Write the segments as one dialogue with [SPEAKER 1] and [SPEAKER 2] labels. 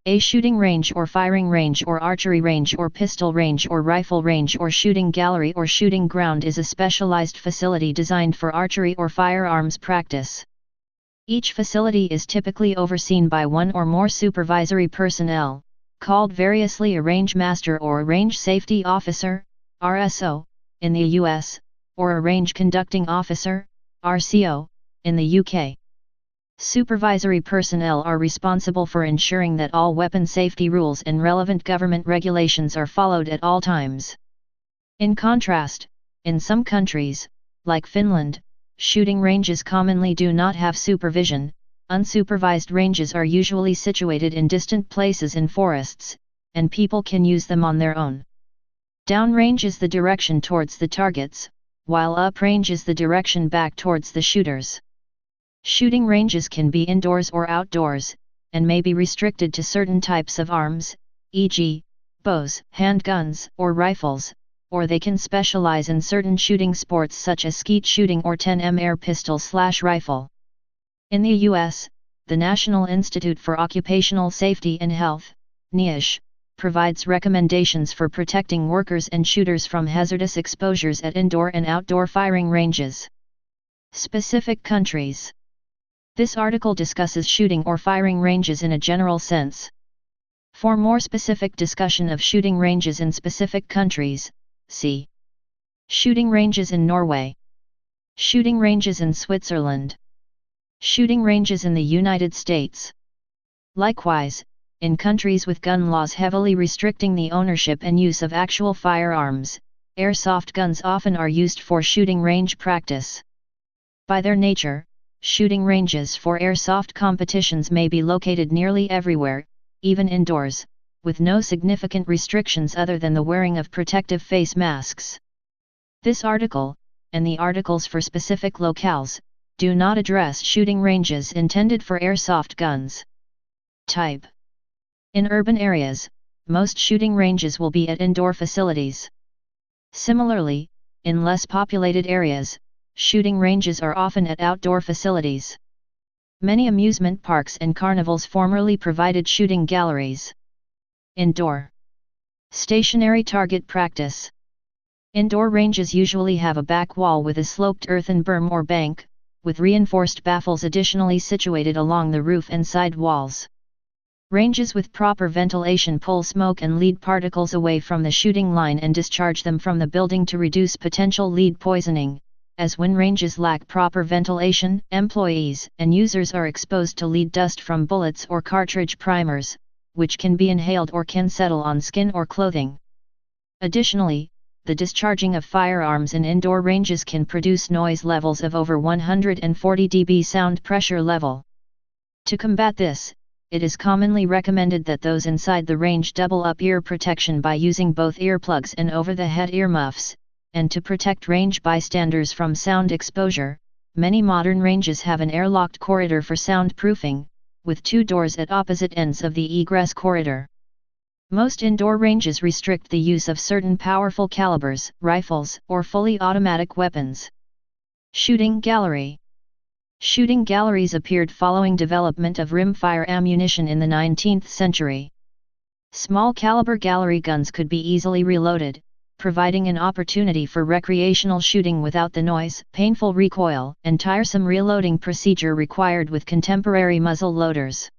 [SPEAKER 1] A shooting range or firing range or archery range or pistol range or rifle range or shooting gallery or shooting ground is a specialized facility designed for archery or firearms practice. Each facility is typically overseen by one or more supervisory personnel, called variously a range master or a range safety officer, RSO, in the US, or a range conducting officer, RCO, in the UK. Supervisory personnel are responsible for ensuring that all weapon safety rules and relevant government regulations are followed at all times. In contrast, in some countries, like Finland, shooting ranges commonly do not have supervision. Unsupervised ranges are usually situated in distant places in forests, and people can use them on their own. Downrange is the direction towards the targets, while uprange is the direction back towards the shooters. Shooting ranges can be indoors or outdoors, and may be restricted to certain types of arms, e.g., bows, handguns, or rifles, or they can specialize in certain shooting sports such as skeet shooting or 10mm air pistol/rifle. In the U.S., the National Institute for Occupational Safety and Health, NIOSH, provides recommendations for protecting workers and shooters from hazardous exposures at indoor and outdoor firing ranges. Specific countries. This article discusses shooting or firing ranges in a general sense. For more specific discussion of shooting ranges in specific countries, see Shooting ranges in Norway, Shooting ranges in Switzerland, Shooting ranges in the United States. Likewise, in countries with gun laws heavily restricting the ownership and use of actual firearms, airsoft guns often are used for shooting range practice. By their nature, shooting ranges for airsoft competitions may be located nearly everywhere, even indoors, with no significant restrictions other than the wearing of protective face masks. This article, and the articles for specific locales, do not address shooting ranges intended for airsoft guns. Type. In urban areas, most shooting ranges will be at indoor facilities. Similarly, in less populated areas, shooting ranges are often at outdoor facilities. Many amusement parks and carnivals formerly provided shooting galleries. Indoor. Stationary target practice. Indoor ranges usually have a back wall with a sloped earthen berm or bank, with reinforced baffles additionally situated along the roof and side walls. Ranges with proper ventilation pull smoke and lead particles away from the shooting line and discharge them from the building to reduce potential lead poisoning, as when ranges lack proper ventilation, employees and users are exposed to lead dust from bullets or cartridge primers, which can be inhaled or can settle on skin or clothing. Additionally, the discharging of firearms in indoor ranges can produce noise levels of over 140 dB sound pressure level. To combat this, it is commonly recommended that those inside the range double up ear protection by using both earplugs and over-the-head earmuffs, and to protect range bystanders from sound exposure, many modern ranges have an airlocked corridor for soundproofing, with 2 doors at opposite ends of the egress corridor. Most indoor ranges restrict the use of certain powerful calibers, rifles, or fully automatic weapons. Shooting gallery. Shooting galleries appeared following development of rimfire ammunition in the 19th century. Small caliber gallery guns could be easily reloaded, providing an opportunity for recreational shooting without the noise, painful recoil, and tiresome reloading procedure required with contemporary muzzle loaders.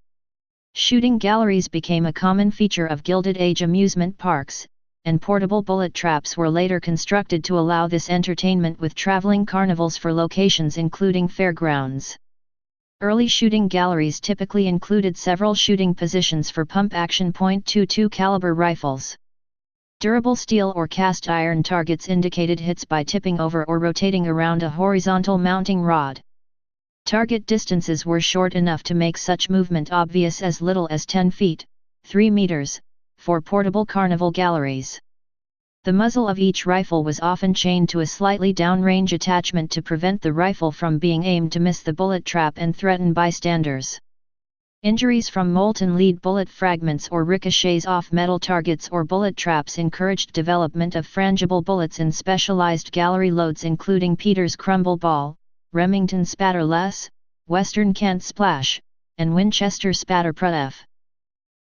[SPEAKER 1] Shooting galleries became a common feature of Gilded Age amusement parks, and portable bullet traps were later constructed to allow this entertainment with traveling carnivals for locations including fairgrounds. Early shooting galleries typically included several shooting positions for pump-action .22 caliber rifles. Durable steel or cast iron targets indicated hits by tipping over or rotating around a horizontal mounting rod. Target distances were short enough to make such movement obvious as little as 10 feet, 3 meters, for portable carnival galleries. The muzzle of each rifle was often chained to a slightly downrange attachment to prevent the rifle from being aimed to miss the bullet trap and threaten bystanders. Injuries from molten lead bullet fragments or ricochets off metal targets or bullet traps encouraged development of frangible bullets in specialized gallery loads including Peter's Crumble Ball, Remington Spatterless, Western Kent Splash, and Winchester Spatter Pro F.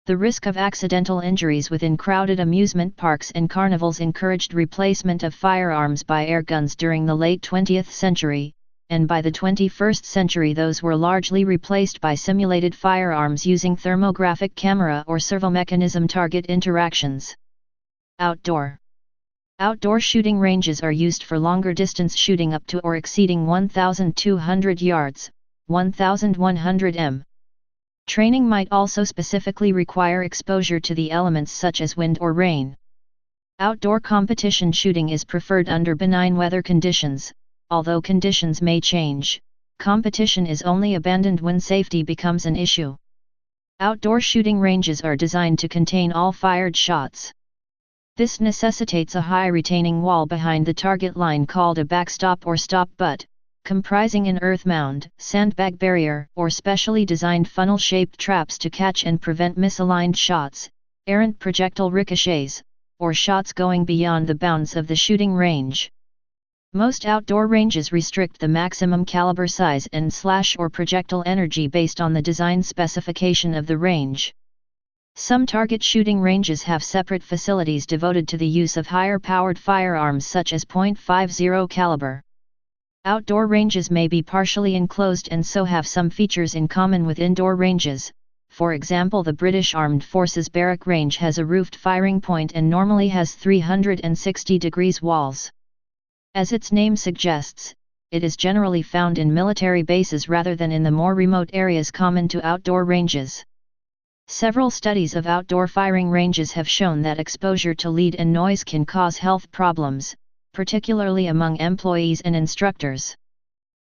[SPEAKER 1] The risk of accidental injuries within crowded amusement parks and carnivals encouraged replacement of firearms by air guns during the late 20th century, and by the 21st century those were largely replaced by simulated firearms using thermographic camera or servomechanism target interactions. Outdoor shooting ranges are used for longer distance shooting up to or exceeding 1,200 yards, 1,100 m. Training might also specifically require exposure to the elements such as wind or rain. Outdoor competition shooting is preferred under benign weather conditions, although conditions may change. Competition is only abandoned when safety becomes an issue. Outdoor shooting ranges are designed to contain all fired shots. This necessitates a high retaining wall behind the target line called a backstop or stop butt, comprising an earth mound, sandbag barrier, or specially designed funnel-shaped traps to catch and prevent misaligned shots, errant projectile ricochets, or shots going beyond the bounds of the shooting range. Most outdoor ranges restrict the maximum caliber size and slash or projectile energy based on the design specification of the range. Some target shooting ranges have separate facilities devoted to the use of higher-powered firearms such as .50 caliber. Outdoor ranges may be partially enclosed and so have some features in common with indoor ranges. For example, the British Armed Forces Barrack Range has a roofed firing point and normally has 360 degrees walls. As its name suggests, it is generally found in military bases rather than in the more remote areas common to outdoor ranges. Several studies of outdoor firing ranges have shown that exposure to lead and noise can cause health problems, particularly among employees and instructors.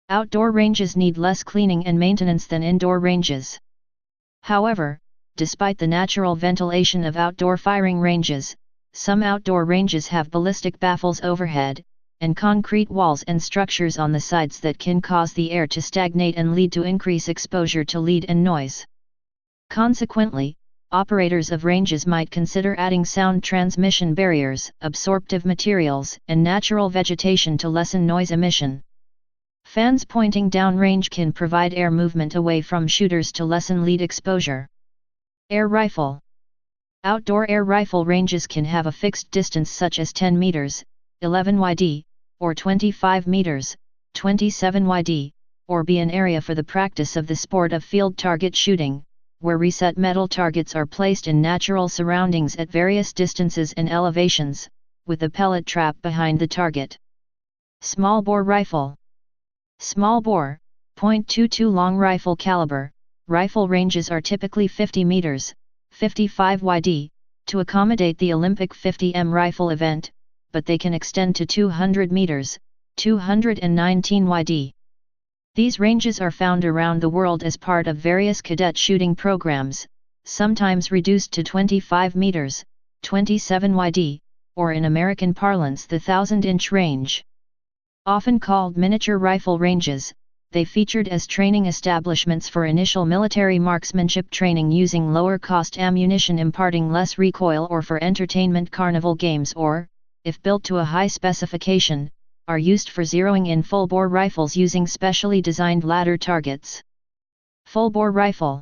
[SPEAKER 1] Outdoor ranges need less cleaning and maintenance than indoor ranges. However, despite the natural ventilation of outdoor firing ranges, some outdoor ranges have ballistic baffles overhead, and concrete walls and structures on the sides that can cause the air to stagnate and lead to increased exposure to lead and noise. Consequently, operators of ranges might consider adding sound transmission barriers, absorptive materials, and natural vegetation to lessen noise emission. Fans pointing downrange can provide air movement away from shooters to lessen lead exposure. Air rifle. Outdoor air rifle ranges can have a fixed distance such as 10 meters, 11 yd, or 25 meters, 27 yd, or be an area for the practice of the sport of field target shooting, where reset metal targets are placed in natural surroundings at various distances and elevations, with a pellet trap behind the target. Small bore rifle. Small bore, .22 long rifle caliber, rifle ranges are typically 50 meters, 55 yd, to accommodate the Olympic 50m rifle event, but they can extend to 200 meters, 219 yd. These ranges are found around the world as part of various cadet shooting programs, sometimes reduced to 25 meters, 27 yd, or in American parlance the 1,000-inch range. Often called miniature rifle ranges, they featured as training establishments for initial military marksmanship training using lower-cost ammunition imparting less recoil, or for entertainment carnival games, or, if built to a high specification, are used for zeroing in full-bore rifles using specially designed ladder targets. Full-bore rifle.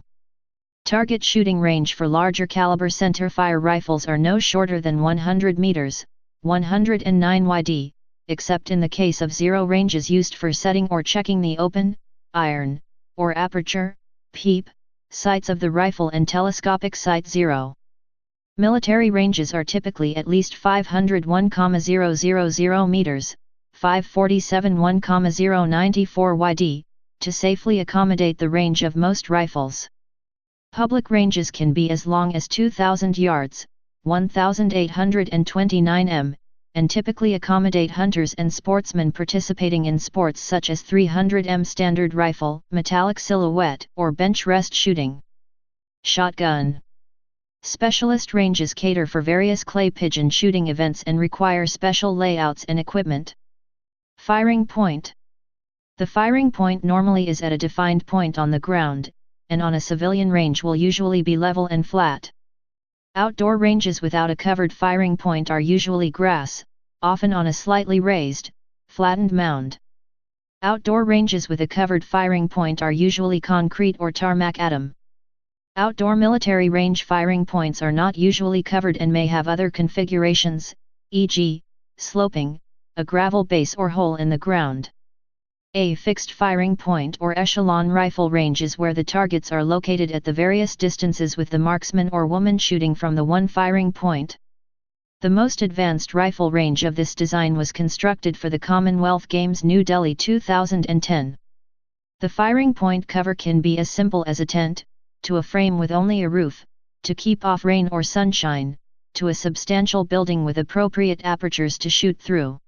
[SPEAKER 1] Target shooting range for larger caliber centerfire rifles are no shorter than 100 meters, 109 yd, except in the case of zero ranges used for setting or checking the open, iron, or aperture, peep, sights of the rifle and telescopic sight zero. Military ranges are typically at least 501,000 meters, 547,1,094 yd, to safely accommodate the range of most rifles. Public ranges can be as long as 2,000 yards, 1,829 m, and typically accommodate hunters and sportsmen participating in sports such as 300 m standard rifle, metallic silhouette, or bench rest shooting. Shotgun. Specialist ranges cater for various clay pigeon shooting events and require special layouts and equipment. Firing point. The firing point normally is at a defined point on the ground, and on a civilian range will usually be level and flat. Outdoor ranges without a covered firing point are usually grass, often on a slightly raised, flattened mound. Outdoor ranges with a covered firing point are usually concrete or tarmac. Outdoor military range firing points are not usually covered and may have other configurations, e.g., sloping, a gravel base or hole in the ground. A fixed firing point or echelon rifle range is where the targets are located at the various distances with the marksman or woman shooting from the one firing point. The most advanced rifle range of this design was constructed for the Commonwealth Games New Delhi 2010. The firing point cover can be as simple as a tent, to a frame with only a roof, to keep off rain or sunshine, to a substantial building with appropriate apertures to shoot through.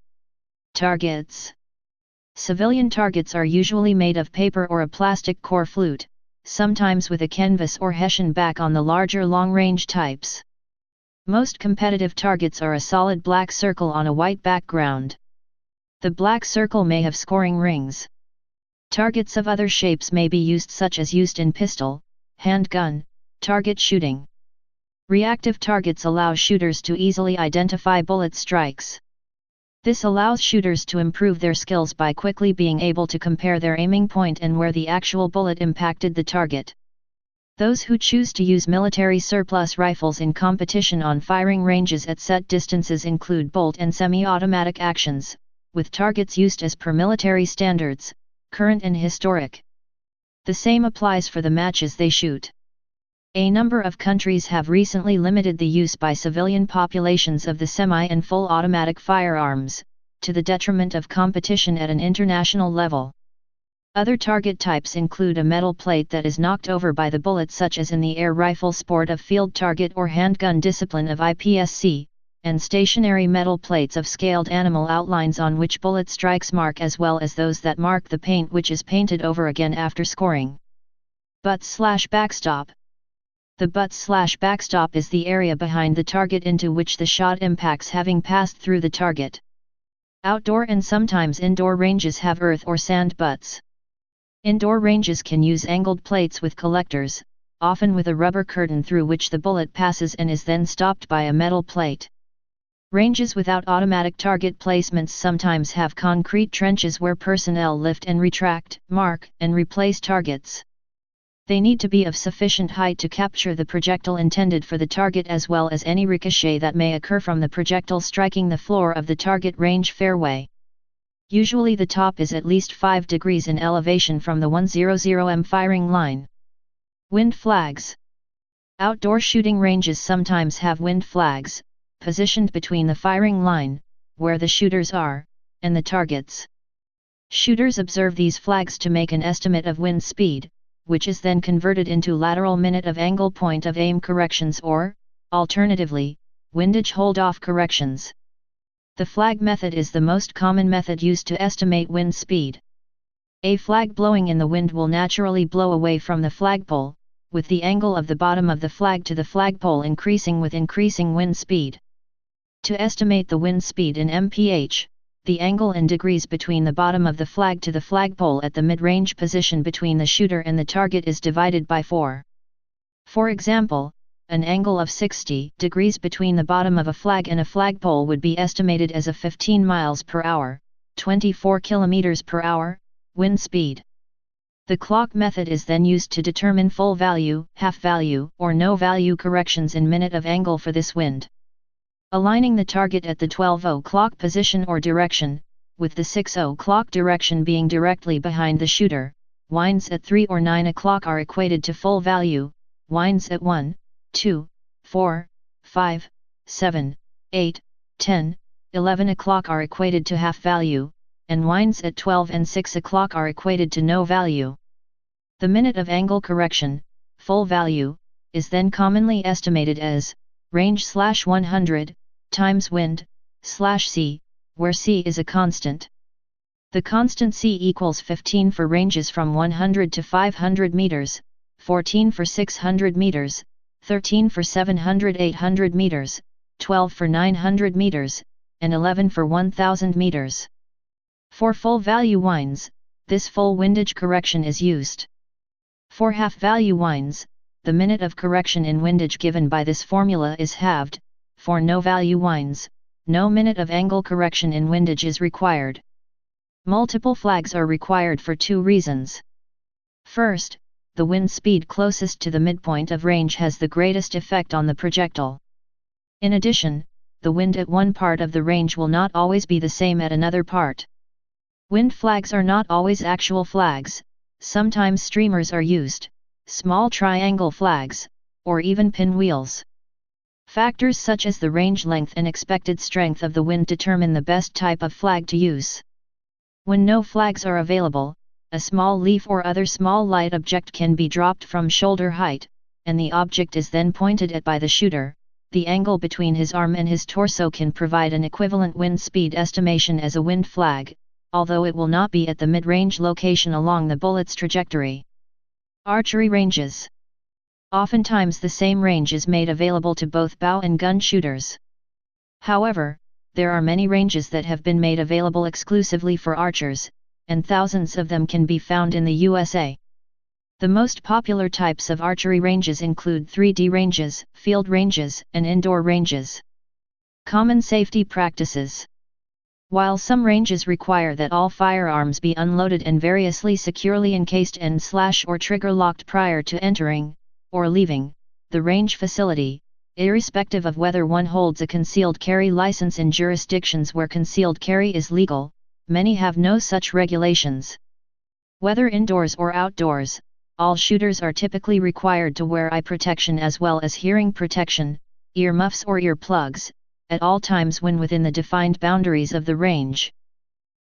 [SPEAKER 1] Targets. Civilian targets are usually made of paper or a plastic core flute, sometimes with a canvas or Hessian back on the larger long-range types. Most competitive targets are a solid black circle on a white background. The black circle may have scoring rings. Targets of other shapes may be used, such as used in pistol, handgun, target shooting. Reactive targets allow shooters to easily identify bullet strikes. This allows shooters to improve their skills by quickly being able to compare their aiming point and where the actual bullet impacted the target. Those who choose to use military surplus rifles in competition on firing ranges at set distances include bolt and semi-automatic actions, with targets used as per military standards, current and historic. The same applies for the matches they shoot. A number of countries have recently limited the use by civilian populations of the semi- and full automatic firearms, to the detriment of competition at an international level. Other target types include a metal plate that is knocked over by the bullet, such as in the air rifle sport of field target or handgun discipline of IPSC, and stationary metal plates of scaled animal outlines on which bullet strikes mark, as well as those that mark the paint which is painted over again after scoring. Butt/backstop. The butt/backstop is the area behind the target into which the shot impacts, having passed through the target. Outdoor and sometimes indoor ranges have earth or sand butts. Indoor ranges can use angled plates with collectors, often with a rubber curtain through which the bullet passes and is then stopped by a metal plate. Ranges without automatic target placements sometimes have concrete trenches where personnel lift and retract, mark, and replace targets. They need to be of sufficient height to capture the projectile intended for the target, as well as any ricochet that may occur from the projectile striking the floor of the target range fairway. Usually the top is at least 5 degrees in elevation from the 100 m firing line. Wind flags. Outdoor shooting ranges sometimes have wind flags, positioned between the firing line, where the shooters are, and the targets. Shooters observe these flags to make an estimate of wind speed, which is then converted into lateral minute of angle point of aim corrections or, alternatively, windage hold-off corrections. The flag method is the most common method used to estimate wind speed. A flag blowing in the wind will naturally blow away from the flagpole, with the angle of the bottom of the flag to the flagpole increasing with increasing wind speed. To estimate the wind speed in mph, the angle in degrees between the bottom of the flag to the flagpole at the mid-range position between the shooter and the target is divided by 4. For example, an angle of 60 degrees between the bottom of a flag and a flagpole would be estimated as a 15 miles per hour, 24 kilometers per hour, wind speed. The clock method is then used to determine full value, half value, or no value corrections in minute of angle for this wind. Aligning the target at the 12 o'clock position or direction, with the 6 o'clock direction being directly behind the shooter, winds at 3 or 9 o'clock are equated to full value, winds at 1, 2, 4, 5, 7, 8, 10, 11 o'clock are equated to half value, and winds at 12 and 6 o'clock are equated to no value. The minute of angle correction, full value, is then commonly estimated as range/100 times wind/c, where c is a constant. The constant c equals 15 for ranges from 100 to 500 meters, 14 for 600 meters, 13 for 700-800 meters, 12 for 900 meters, and 11 for 1000 meters. For full value winds, this full windage correction is used. For half value winds, the minute of correction in windage given by this formula is halved. For no value winds, no minute of angle correction in windage is required. Multiple flags are required for 2 reasons. First, the wind speed closest to the midpoint of range has the greatest effect on the projectile. In addition, the wind at one part of the range will not always be the same at another part. Wind flags are not always actual flags, sometimes streamers are used, small triangle flags, or even pinwheels. Factors such as the range length and expected strength of the wind determine the best type of flag to use. When no flags are available, a small leaf or other small light object can be dropped from shoulder height, and the object is then pointed at by the shooter. The angle between his arm and his torso can provide an equivalent wind speed estimation as a wind flag, although it will not be at the mid-range location along the bullet's trajectory. Archery ranges. Oftentimes the same range is made available to both bow and gun shooters. However, there are many ranges that have been made available exclusively for archers, and thousands of them can be found in the USA. The most popular types of archery ranges include 3D ranges, field ranges, and indoor ranges. Common safety practices. While some ranges require that all firearms be unloaded and variously securely encased and or trigger locked prior to entering, or leaving, the range facility, irrespective of whether one holds a concealed carry license in jurisdictions where concealed carry is legal, many have no such regulations. Whether indoors or outdoors, all shooters are typically required to wear eye protection as well as hearing protection, ear muffs or ear plugs, at all times when within the defined boundaries of the range.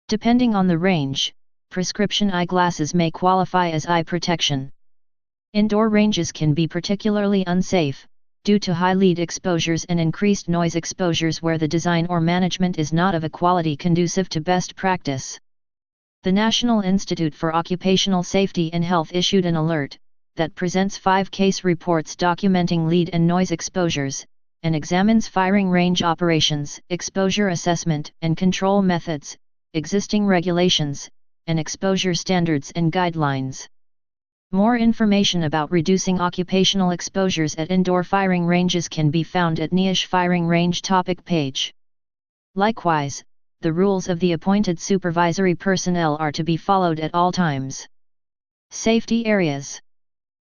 [SPEAKER 1] Depending on the range, prescription eyeglasses may qualify as eye protection. Indoor ranges can be particularly unsafe, due to high lead exposures and increased noise exposures where the design or management is not of a quality conducive to best practice. The National Institute for Occupational Safety and Health issued an alert that presents 5 case reports documenting lead and noise exposures, and examines firing range operations, exposure assessment and control methods, existing regulations, and exposure standards and guidelines. More information about reducing occupational exposures at indoor firing ranges can be found at NIOSH Firing Range topic page. Likewise, the rules of the appointed supervisory personnel are to be followed at all times. Safety areas.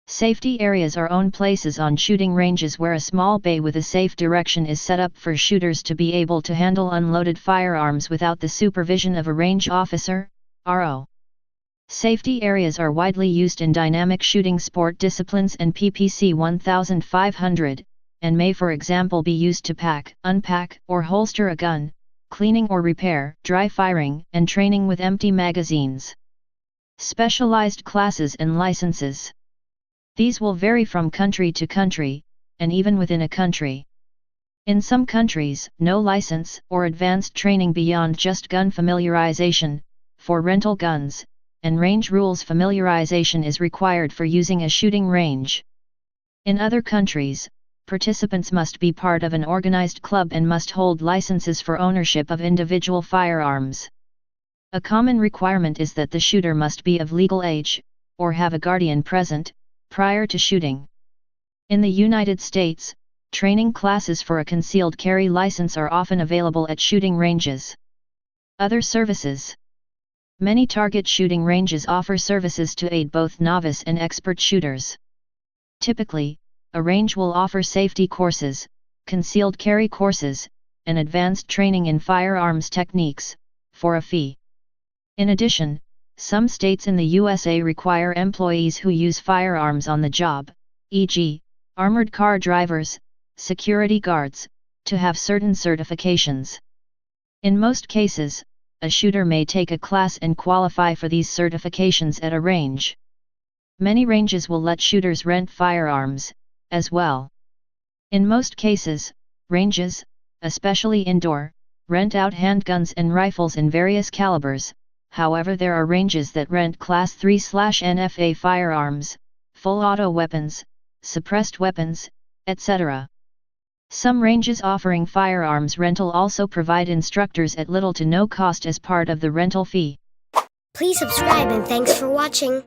[SPEAKER 1] Safety areas are own places on shooting ranges where a small bay with a safe direction is set up for shooters to be able to handle unloaded firearms without the supervision of a range officer, RO. Safety areas are widely used in dynamic shooting sport disciplines and PPC 1500, and may for example be used to pack, unpack, or holster a gun, cleaning or repair, dry firing, and training with empty magazines. Specialized classes and licenses. These will vary from country to country, and even within a country. In some countries, no license or advanced training beyond just gun familiarization, for rental guns, and range rules familiarization is required for using a shooting range. In other countries, participants must be part of an organized club and must hold licenses for ownership of individual firearms. A common requirement is that the shooter must be of legal age, or have a guardian present, prior to shooting. In the United States, training classes for a concealed carry license are often available at shooting ranges. Other services. Many target shooting ranges offer services to aid both novice and expert shooters. Typically, a range will offer safety courses, concealed carry courses, and advanced training in firearms techniques, for a fee. In addition, some states in the USA require employees who use firearms on the job, e.g., armored car drivers, security guards, to have certain certifications. In most cases, a shooter may take a class and qualify for these certifications at a range. Many ranges will let shooters rent firearms, as well. In most cases, ranges, especially indoor, rent out handguns and rifles in various calibers. However, there are ranges that rent Class 3/NFA firearms, full auto weapons, suppressed weapons, etc. Some ranges offering firearms rental also provide instructors at little to no cost as part of the rental fee.
[SPEAKER 2] Please subscribe and thanks for watching.